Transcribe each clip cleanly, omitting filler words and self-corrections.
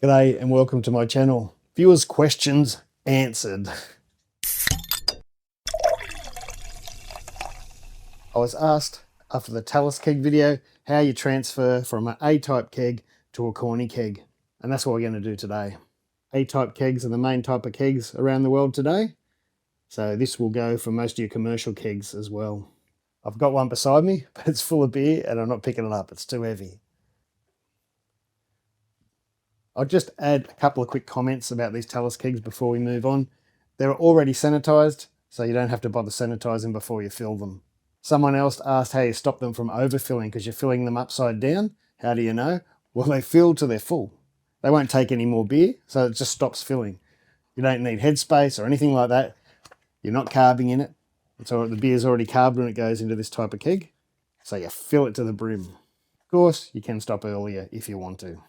G'day and welcome to my channel. Viewers' questions answered. I was asked after the Talos keg video how you transfer from an A-type keg to a Corny keg. And that's what we're going to do today. A-type kegs are the main type of kegs around the world today. So this will go for most of your commercial kegs as well. I've got one beside me, but it's full of beer and I'm not picking it up. It's too heavy. I'll just add a couple of quick comments about these Talos kegs before we move on. They're already sanitized, so you don't have to bother sanitizing before you fill them. Someone else asked how you stop them from overfilling because you're filling them upside down. How do you know? Well, they fill till they're full. They won't take any more beer, so it just stops filling. You don't need headspace or anything like that. You're not carbing in it. So the beer's already carbed when it goes into this type of keg. So you fill it to the brim. Of course, you can stop earlier if you want to.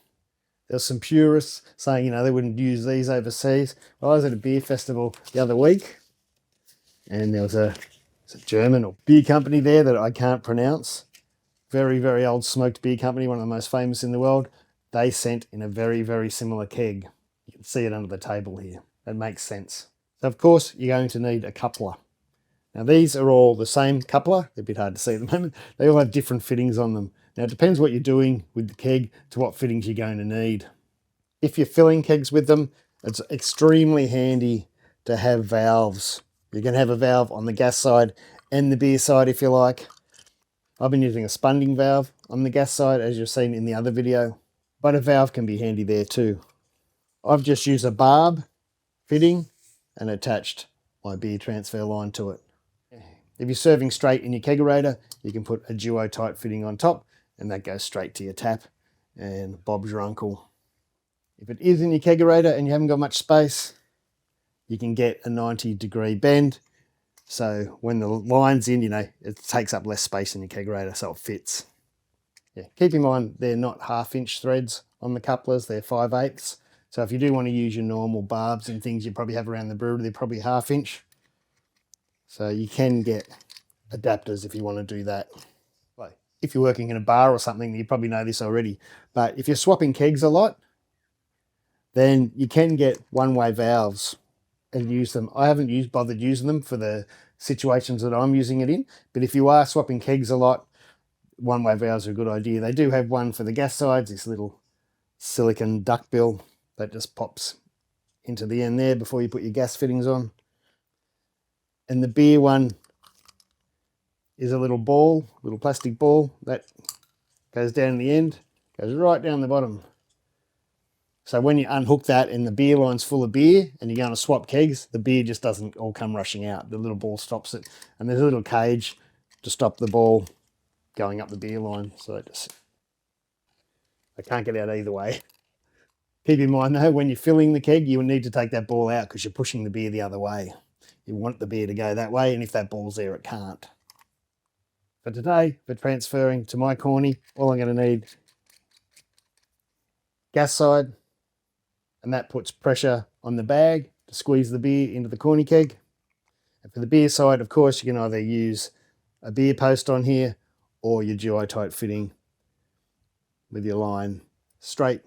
There's some purists saying, they wouldn't use these overseas. Well, I was at a beer festival the other week, and there was a German or beer company there that I can't pronounce. Very, very old smoked beer company, one of the most famous in the world. They sent in a very, very similar keg. You can see it under the table here. That makes sense. So, of course, you're going to need a coupler. Now, these are all the same coupler. They're a bit hard to see at the moment. They all have different fittings on them. Now, it depends what you're doing with the keg to what fittings you're going to need. If you're filling kegs with them, it's extremely handy to have valves. You can have a valve on the gas side and the beer side if you like. I've been using a spunding valve on the gas side, as you've seen in the other video, but a valve can be handy there too. I've just used a barb fitting and attached my beer transfer line to it. If you're serving straight in your kegerator, you can put a duo type fitting on top and that goes straight to your tap and Bob's your uncle. If it is in your kegerator and you haven't got much space, you can get a 90-degree bend. So when the line's in, it takes up less space in your kegerator so it fits. Yeah, keep in mind they're not half-inch threads on the couplers, they're 5/8. So if you do want to use your normal barbs and things you probably have around the brewery, they're probably half-inch. So you can get adapters if you want to do that. Like if you're working in a bar or something, you probably know this already. But if you're swapping kegs a lot, then you can get one-way valves and use them. I haven't bothered using them for the situations that I'm using it in. But if you are swapping kegs a lot, one-way valves are a good idea. They do have one for the gas sides, this little silicon duckbill that just pops into the end there before you put your gas fittings on. And the beer one is a little ball, little plastic ball that goes down the end, goes right down the bottom. So when you unhook that and the beer line's full of beer and you're going to swap kegs, the beer just doesn't all come rushing out. The little ball stops it. And there's a little cage to stop the ball going up the beer line. So I can't get out either way. Keep in mind though, when you're filling the keg, you will need to take that ball out because you're pushing the beer the other way. You want the beer to go that way, and if that ball's there, it can't. For today, for transferring to my Corny, all I'm going to need gas side, and that puts pressure on the bag to squeeze the beer into the Corny keg. And for the beer side, of course, you can either use a beer post on here or your duo type fitting with your line straight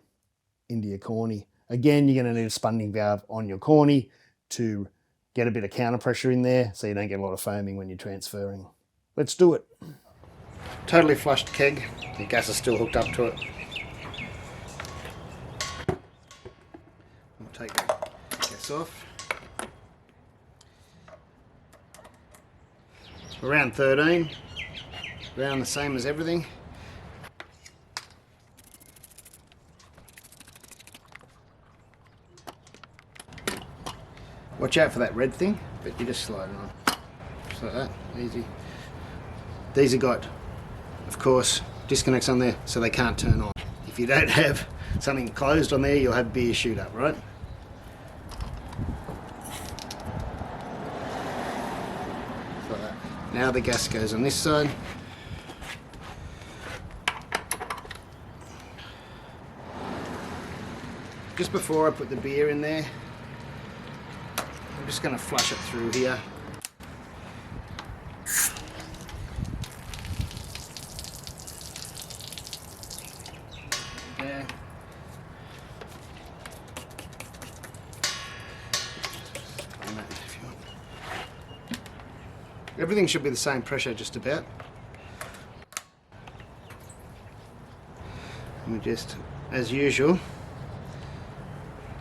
into your Corny. Again, you're going to need a spunding valve on your Corny to get a bit of counter pressure in there so you don't get a lot of foaming when you're transferring. Let's do it. Totally flushed keg. The gas is still hooked up to it. I'll take the gas off. Around 13. Around the same as everything. Watch out for that red thing, but you just slide it on. Just like that, easy. These have got, of course, disconnects on there so they can't turn on. If you don't have something closed on there, you'll have beer shoot up, right? Like that. Now the gas goes on this side. Just before I put the beer in there, I'm just going to flush it through here. There. Everything should be the same pressure just about. And we just, as usual,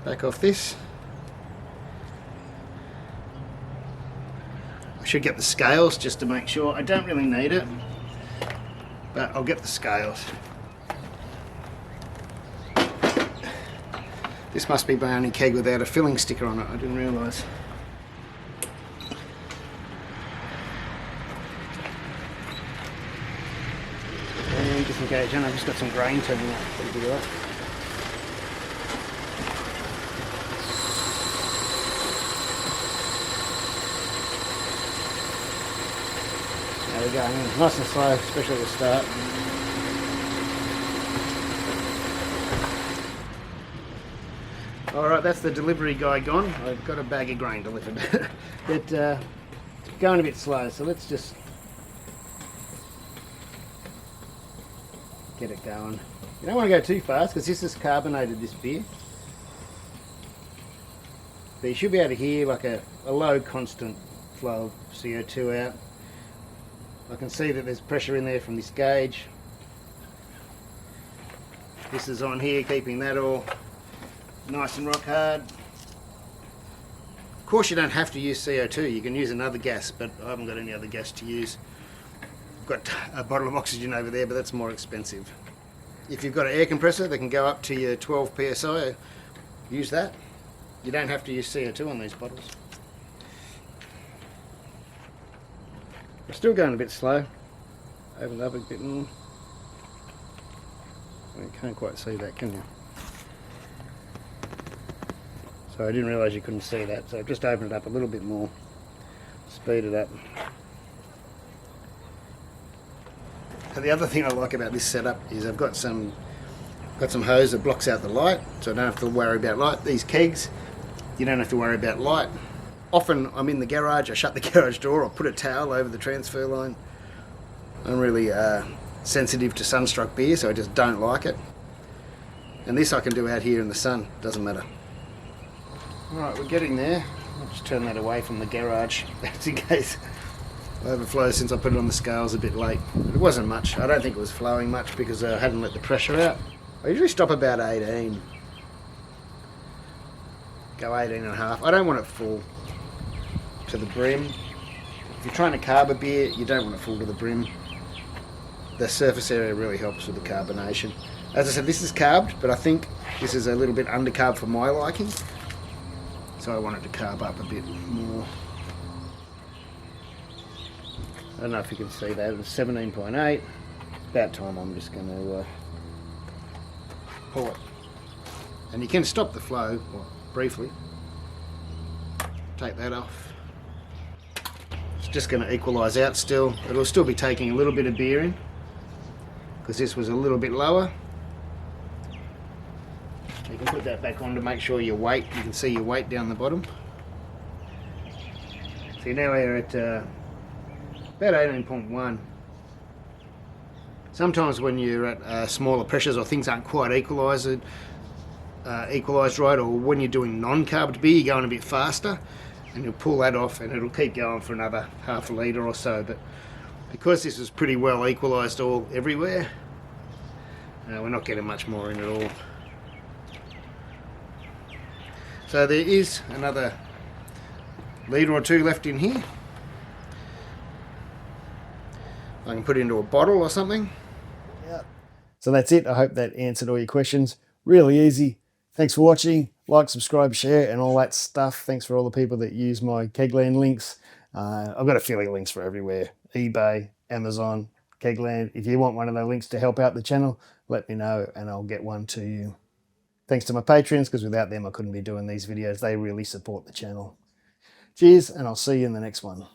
back off this. I should get the scales just to make sure. I don't really need it, but I'll get the scales. This must be my only keg without a filling sticker on it, I didn't realise. And just engage in, I've just got some grain turning up, that'll be right. There we go, nice and slow, especially at the start. Alright, that's the delivery guy gone. I've got a bag of grain delivered. But going a bit slow, so let's just get it going. You don't want to go too fast because this is carbonated, this beer. But you should be able to hear like a low constant flow of CO2 out. I can see that there's pressure in there from this gauge. This is on here, keeping that all nice and rock hard. Of course you don't have to use CO2, you can use another gas, but I haven't got any other gas to use. I've got a bottle of oxygen over there, but that's more expensive. If you've got an air compressor that can go up to your 12 psi, use that. You don't have to use CO2 on these bottles. We're still going a bit slow. Open it up a bit more. You can't quite see that, can you? So I didn't realise you couldn't see that, so I've just opened it up a little bit more, speed it up. And the other thing I like about this setup is I've got some hose that blocks out the light, so I don't have to worry about light. These kegs, you don't have to worry about light. Often I'm in the garage, I shut the garage door, I'll put a towel over the transfer line. I'm really sensitive to sunstruck beer, so I just don't like it. And this I can do out here in the sun, doesn't matter. Alright, we're getting there. I'll just turn that away from the garage. That's in case it overflows since I put it on the scales a bit late. But it wasn't much. I don't think it was flowing much because I hadn't let the pressure out. I usually stop about 18. Go 18 and a half. I don't want it full to the brim. If you're trying to carb a beer, you don't want it full to the brim. The surface area really helps with the carbonation. As I said, this is carbed, but I think this is a little bit undercarb for my liking. So I want it to carb up a bit more. I don't know if you can see that, it was 17.8. It's about time I'm just going to pour it. And you can stop the flow, well, briefly. Take that off. It's just going to equalise out still. It'll still be taking a little bit of beer in, because this was a little bit lower. You can put that back on to make sure your weight, you can see your weight down the bottom. So now we're at about 18.1. Sometimes when you're at smaller pressures or things aren't quite equalised right, or when you're doing non-carbed beer, you're going a bit faster, and you'll pull that off and it'll keep going for another half a litre or so. But because this is pretty well equalised all everywhere, we're not getting much more in at all. So there is another litre or two left in here. I can put it into a bottle or something. Yeah. So that's it. I hope that answered all your questions. Really easy. Thanks for watching. Like, subscribe, share, and all that stuff. Thanks for all the people that use my Kegland links. I've got affiliate links for everywhere. eBay, Amazon, Kegland. If you want one of those links to help out the channel, let me know and I'll get one to you. Thanks to my Patreons, because without them I couldn't be doing these videos. They really support the channel. Cheers, and I'll see you in the next one.